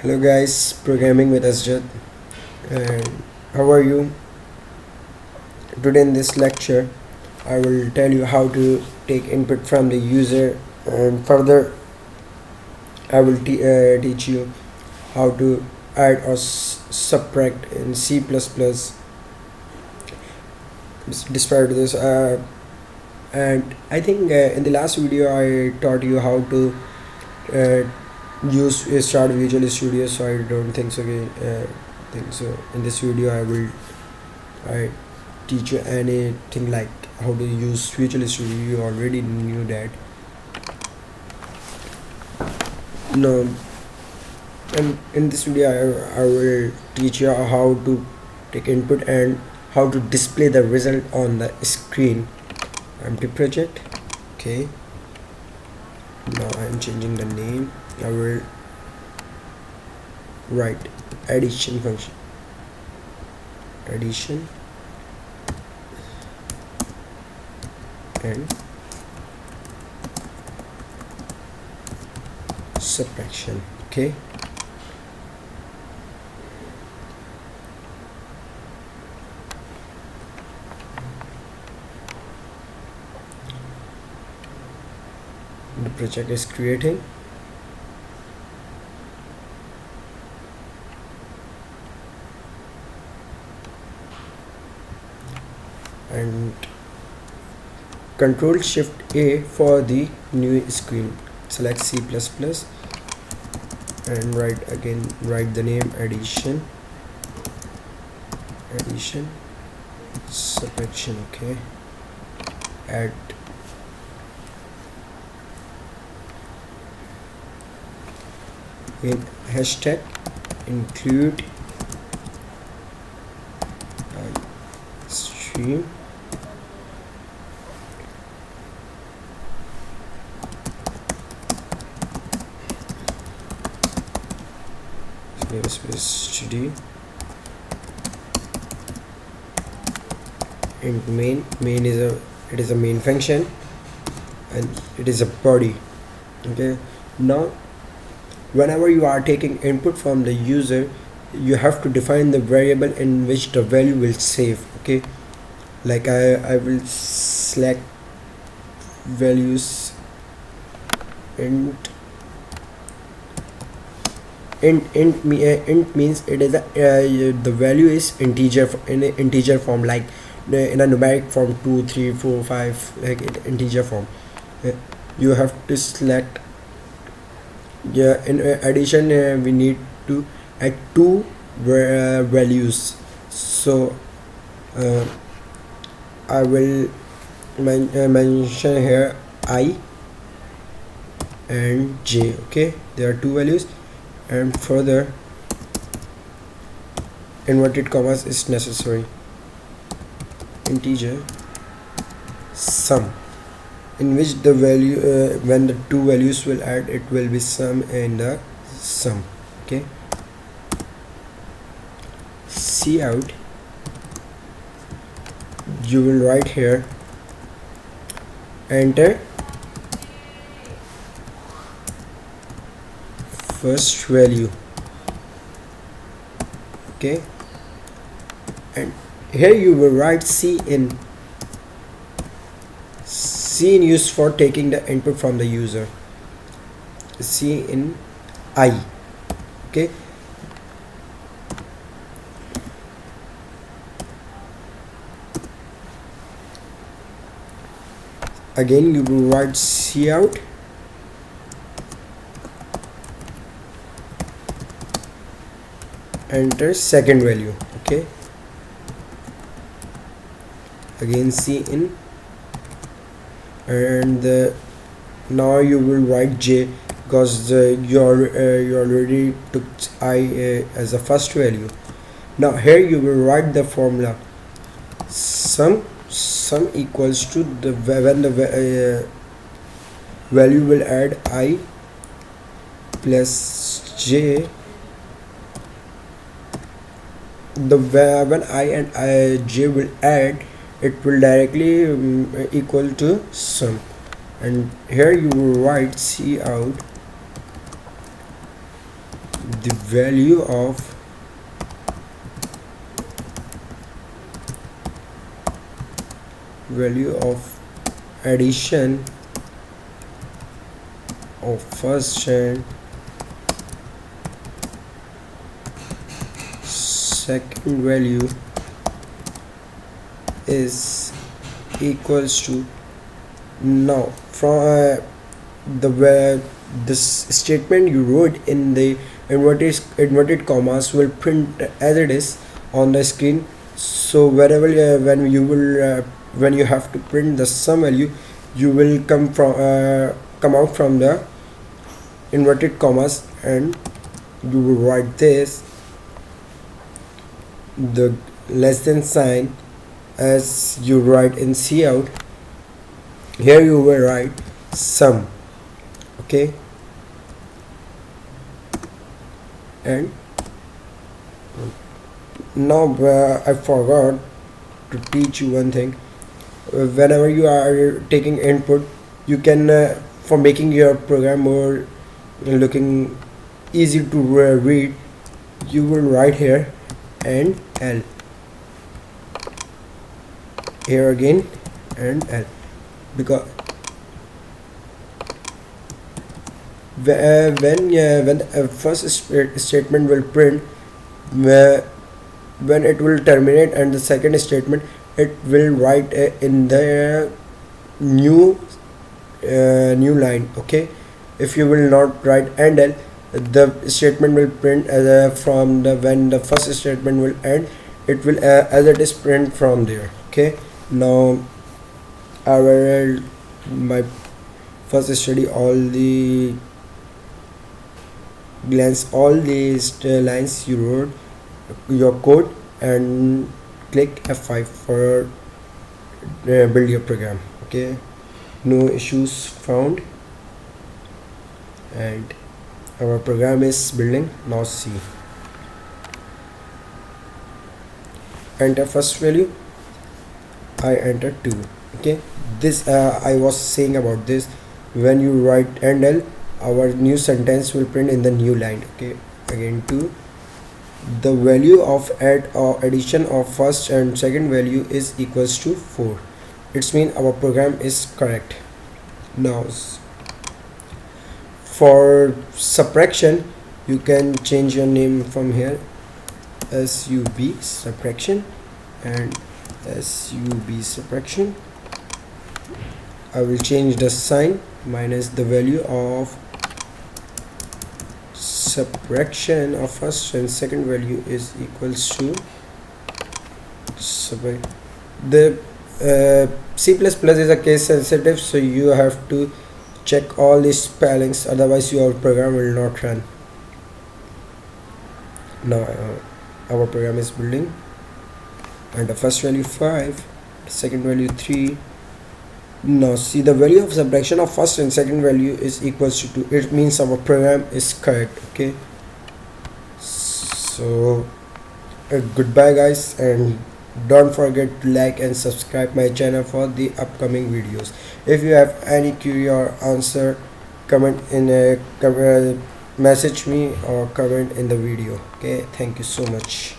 Hello guys, programming with Asjad, and how are you? Today in this lecture I will tell you how to take input from the user, and further I will teach you how to add or subtract in C++. Despite this, and I think in the last video I taught you how to uh, use start Visual Studio, so I don't think so. In this video I teach you anything like how to use Visual Studio. You already knew that. No, and in this video I will teach you how to take input and how to display the result on the screen. Empty project. Okay, now I'm changing the name. I will write addition function, addition, and subtraction. Okay, the project is creating. And Control Shift A for the new screen. Select C++ and write the name addition, subtraction. Okay, add in hashtag include stream space std int main. It is a main function and it is a body. Okay, now whenever you are taking input from the user, you have to define the variable in which the value will save. Okay, like I will select values int means it is the value is integer in an integer form, like in a numeric form 2 3 4 5, like integer form. You have to select. In addition, we need to add two values, so I will mention here I and j. Okay, there are two values, and further inverted commas is necessary. Integer sum, in which the value when the two values will add, it will be sum and the sum. Okay, cout, you will write here enter first value. Okay, and here you will write cin used for taking the input from the user. Cin I. Okay, again you will write cout enter second value. Okay, again cin, and now you will write j, because you already took I as a first value. Now here you will write the formula sum equals to the when the value will add I plus j, when I and j will add, it will directly equal to sum. And here you will write cout the value of addition of first and second value is equals to, now from this statement you wrote in the inverted commas will print as it is on the screen. So wherever when you have to print the sum value, you will come out from the inverted commas, and you will write this, the less than sign, as you write in cout. Here you will write sum. Okay, and now I forgot to teach you one thing. Whenever you are taking input, you can for making your program more looking easy to read, you will write here and L, here again and L, because when first statement will print, when it will terminate, and the second statement it will write in the new line. Okay, if you will not write and L, the statement will print from the when the first statement will end, it will as it is print from there. Okay, now I will my first study all the glance all these lines you wrote your code, and click F5 for build your program. Okay, no issues found, and our program is building. Now see, enter first value, I enter 2. Okay, this I was saying about this, when you write and L, our new sentence will print in the new line. Okay, again 2, the value of addition of first and second value is equals to 4. It means our program is correct. Now for subtraction, you can change your name from here, sub subtraction and sub subtraction. I will change the sign, minus the value of subtraction of first and second value is equals to the C++ is a case sensitive, so you have to check all these spellings, otherwise your program will not run. Now our program is building, and the first value 5, second value 3. Now see, the value of subtraction of first and second value is equals to 2. It means our program is correct. Okay, so goodbye guys, and don't forget to like and subscribe my channel for the upcoming videos. If you have any query or answer, comment in a message me or comment in the video. Okay, thank you so much.